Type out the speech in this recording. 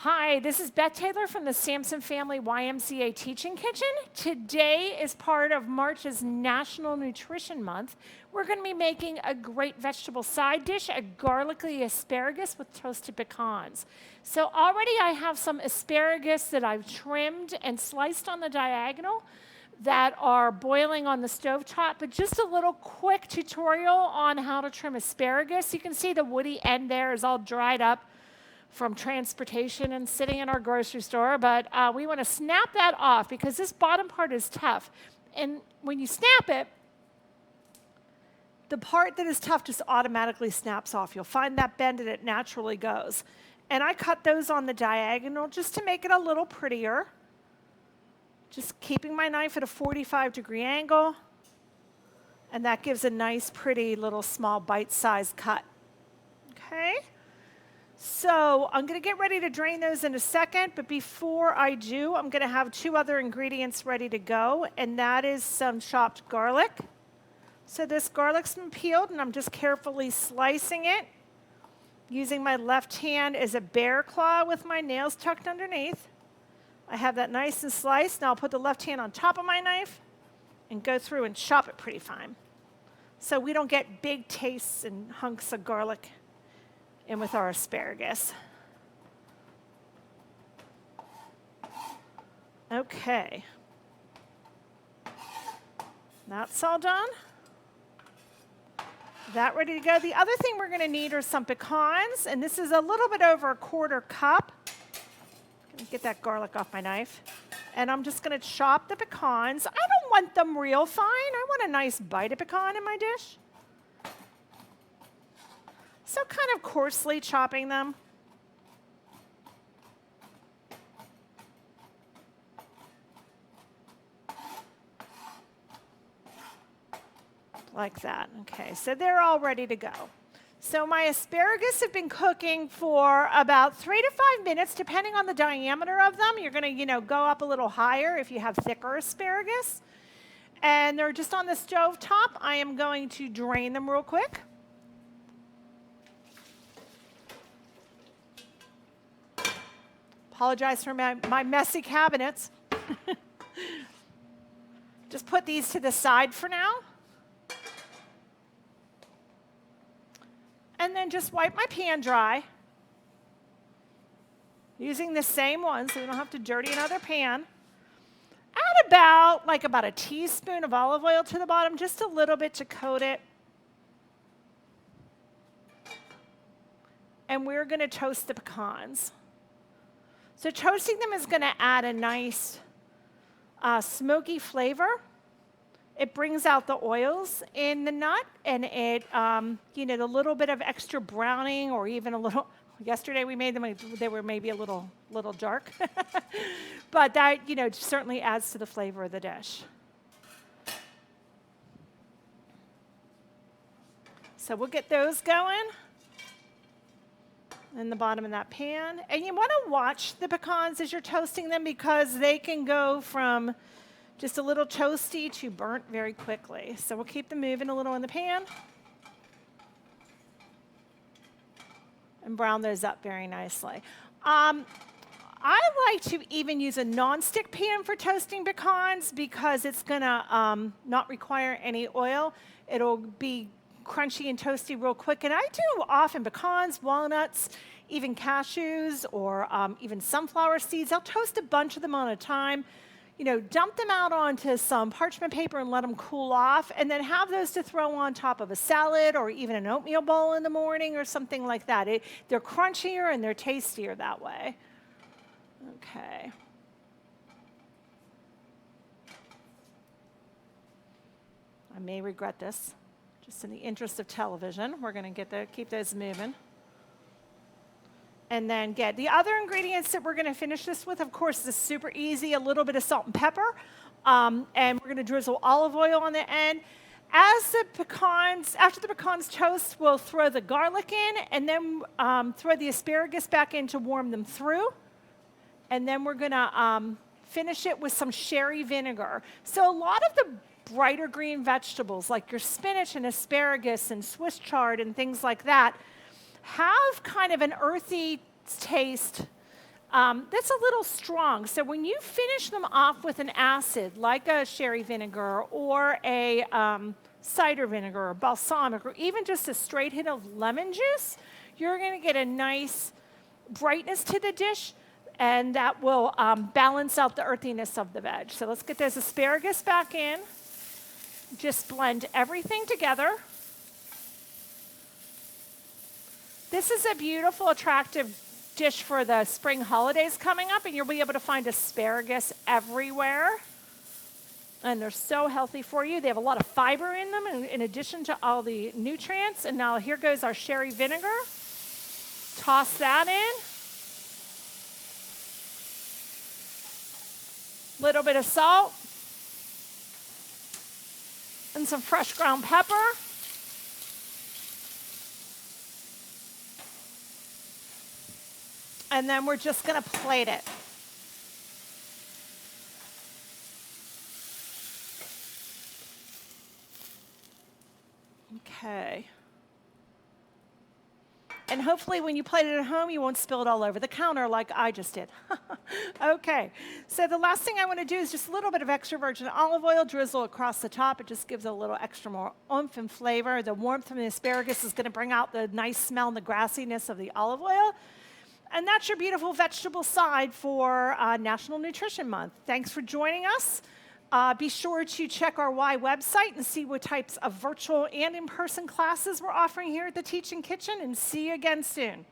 Hi, this is Beth Taylor from the Sampson Family YMCA Teaching Kitchen. Today is part of March's National Nutrition Month. We're going to be making a great vegetable side dish, a garlicky asparagus with toasted pecans. So already I have some asparagus that I've trimmed and sliced on the diagonal that are boiling on the stovetop, but just a little quick tutorial on how to trim asparagus. You can see the woody end there is all dried up from transportation and sitting in our grocery store, but we want to snap that off because this bottom part is tough. And when you snap it, the part that is tough just automatically snaps off. You'll find that bend and it naturally goes. And I cut those on the diagonal just to make it a little prettier. Just keeping my knife at a 45-degree angle. And that gives a nice, pretty little small bite-sized cut. Okay? So I'm going to get ready to drain those in a second, but before I do, I'm going to have two other ingredients ready to go, and that is some chopped garlic. So this garlic's been peeled, and I'm just carefully slicing it, using my left hand as a bear claw with my nails tucked underneath. I have that nice and sliced. Now I'll put the left hand on top of my knife and go through and chop it pretty fine, so we don't get big tastes and hunks of garlic in with our asparagus. Okay. That's all done. That ready to go. The other thing we're going to need are some pecans, and this is a little bit over a 1/4 cup. I'm going to get that garlic off my knife. And I'm just going to chop the pecans. I don't want them real fine. I want a nice bite of pecan in my dish. So kind of coarsely chopping them. Like that. Okay, so they're all ready to go. So my asparagus have been cooking for about 3 to 5 minutes, depending on the diameter of them. You're going to, go up a little higher if you have thicker asparagus. And they're just on the stove top. I am going to drain them real quick. Apologize for my messy cabinets. Just put these to the side for now. And then just wipe my pan dry. Using the same one so we don't have to dirty another pan. Add about a teaspoon of olive oil to the bottom, just a little bit to coat it. And we're going to toast the pecans. So toasting them is going to add a nice smoky flavor. It brings out the oils in the nut, and it, the little bit of extra browning, or even a little. Yesterday we made them; they were maybe a little dark, but that certainly adds to the flavor of the dish. So we'll get those going in the bottom of that pan. And you want to watch the pecans as you're toasting them because they can go from just a little toasty to burnt very quickly. So we'll keep them moving a little in the pan and brown those up very nicely. I like to even use a nonstick pan for toasting pecans because it's going to not require any oil. It'll be crunchy and toasty real quick. And I do often pecans, walnuts, even cashews, or even sunflower seeds. I'll toast a bunch of them on a time. Dump them out onto some parchment paper and let them cool off, and then have those to throw on top of a salad or even an oatmeal bowl in the morning or something like that. They're crunchier and they're tastier that way. Okay. I may regret this. Just in the interest of television, we're going to keep those moving. And then get the other ingredients that we're going to finish this with. Of course, this is super easy, a little bit of salt and pepper. And we're going to drizzle olive oil on the end. After the pecans toast, we'll throw the garlic in, and then throw the asparagus back in to warm them through. And then we're going to finish it with some sherry vinegar. So a lot of the brighter green vegetables, like your spinach and asparagus and Swiss chard and things like that, have kind of an earthy taste That's a little strong. So when you finish them off with an acid, like a sherry vinegar or a cider vinegar or balsamic, or even just a straight hit of lemon juice, you're going to get a nice brightness to the dish, and that will balance out the earthiness of the veg. So let's get those asparagus back in. Just blend everything together. This is a beautiful, attractive dish for the spring holidays coming up, and you'll be able to find asparagus everywhere. And they're so healthy for you. They have a lot of fiber in them in addition to all the nutrients. And now here goes our sherry vinegar. Toss that in. Little bit of salt. And some fresh ground pepper. And then we're just going to plate it. Okay. And hopefully when you plate it at home, you won't spill it all over the counter like I just did. Okay, so the last thing I want to do is just a little bit of extra virgin olive oil, drizzle across the top. It just gives a little extra more oomph and flavor. The warmth from the asparagus is going to bring out the nice smell and the grassiness of the olive oil. And that's your beautiful vegetable side for National Nutrition Month. Thanks for joining us. Be sure to check our Y website and see what types of virtual and in-person classes we're offering here at the Teaching Kitchen, and see you again soon.